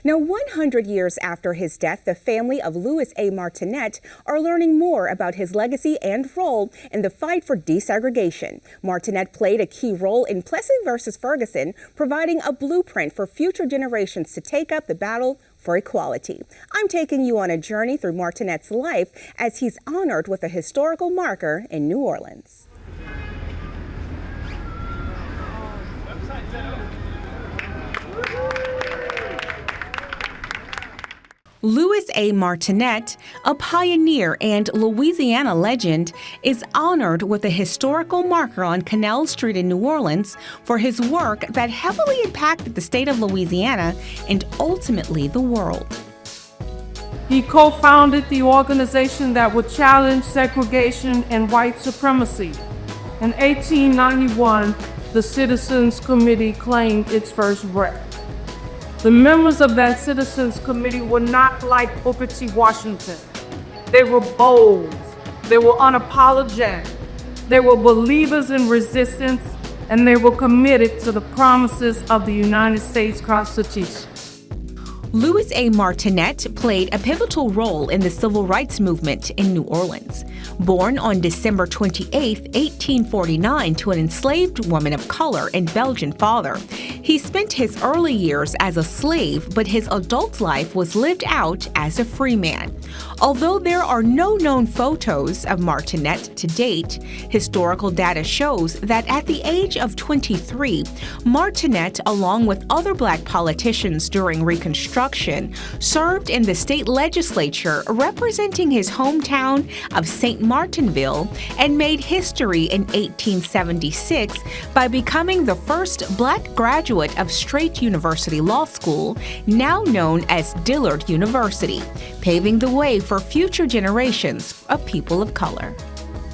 Now, 100 years after his death, the family of Louis A. Martinet are learning more about his legacy and role in the fight for desegregation. Martinet played a key role in Plessy versus Ferguson, providing a blueprint for future generations to take up the battle for equality. I'm taking you on a journey through Martinet's life as he's honored with a historical marker in New Orleans. Louis A. Martinet, a pioneer and Louisiana legend, is honored with a historical marker on Canal Street in New Orleans for his work that heavily impacted the state of Louisiana and ultimately the world. He co-founded the organization that would challenge segregation and white supremacy. In 1891, the Citizens Committee claimed its first rep. The members of that Citizens Committee were not like Booker T. Washington. They were bold, they were unapologetic, they were believers in resistance, and they were committed to the promises of the United States Constitution. Louis A. Martinet played a pivotal role in the civil rights movement in New Orleans. Born on December 28, 1849, to an enslaved woman of color and Belgian father, he spent his early years as a slave, but his adult life was lived out as a free man. Although there are no known photos of Martinet to date, historical data shows that at the age of 23, Martinet, along with other black politicians during Reconstruction, served in the state legislature representing his hometown of St. Martinville and made history in 1876 by becoming the first black graduate of Straight University Law School, now known as Dillard University, paving the way for future generations of people of color.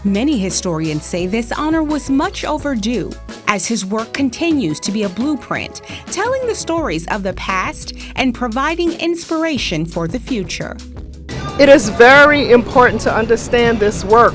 Many historians say this honor was much overdue, as his work continues to be a blueprint, telling the stories of the past and providing inspiration for the future. It is very important to understand this work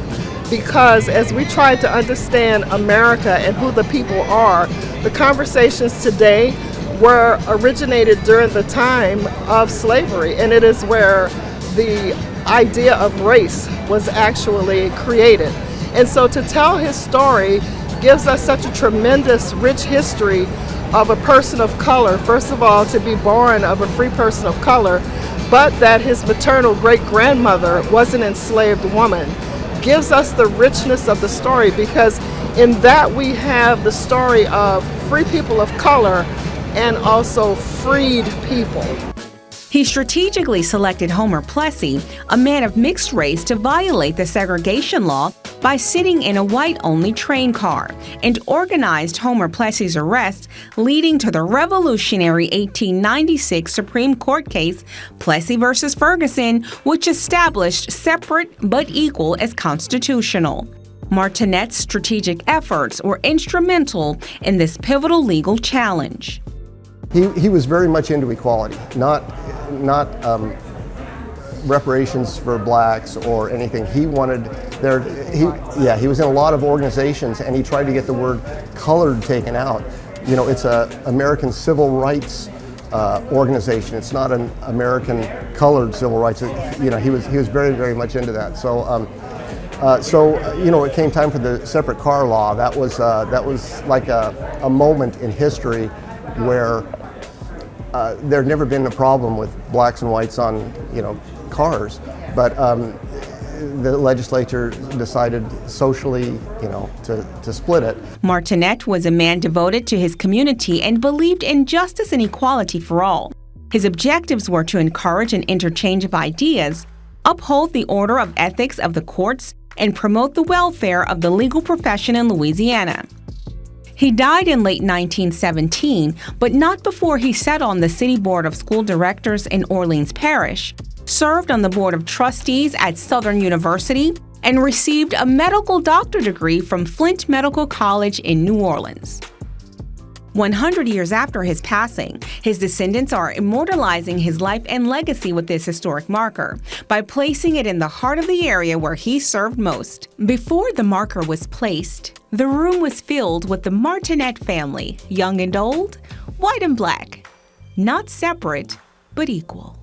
because as we try to understand America and who the people are, the conversations today were originated during the time of slavery, and it is where the idea of race was actually created. And so to tell his story gives us such a tremendous, rich history of a person of color. First of all, to be born of a free person of color, but that his maternal great-grandmother was an enslaved woman, gives us the richness of the story, because in that we have the story of free people of color and also freed people. He strategically selected Homer Plessy, a man of mixed race, to violate the segregation law by sitting in a white-only train car, and organized Homer Plessy's arrest, leading to the revolutionary 1896 Supreme Court case Plessy versus Ferguson, which established separate but equal as constitutional. Martinet's strategic efforts were instrumental in this pivotal legal challenge. He was very much into equality, not reparations for blacks or anything. He wanted he was in a lot of organizations, and he tried to get the word colored taken out. You know, it's a American civil rights organization. It's not an American colored civil rights. You know, he was very, very much into that. So you know, it came time for the separate car law. That was like a moment in history where there had never been a problem with blacks and whites on, you know, cars, but the legislature decided socially, you know, to split it. Martinet was a man devoted to his community and believed in justice and equality for all. His objectives were to encourage an interchange of ideas, uphold the order of ethics of the courts, and promote the welfare of the legal profession in Louisiana. He died in late 1917, but not before he sat on the City Board of School Directors in Orleans Parish, served on the Board of Trustees at Southern University, and received a medical doctor degree from Flint Medical College in New Orleans. 100 years after his passing, his descendants are immortalizing his life and legacy with this historic marker by placing it in the heart of the area where he served most. Before the marker was placed, the room was filled with the Martinet family, young and old, white and black, not separate, but equal.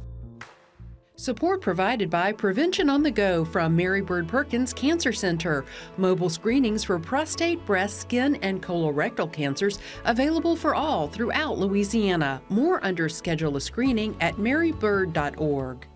Support provided by Prevention on the Go from Mary Bird Perkins Cancer Center. Mobile screenings for prostate, breast, skin, and colorectal cancers available for all throughout Louisiana. More under Schedule a Screening at marybird.org.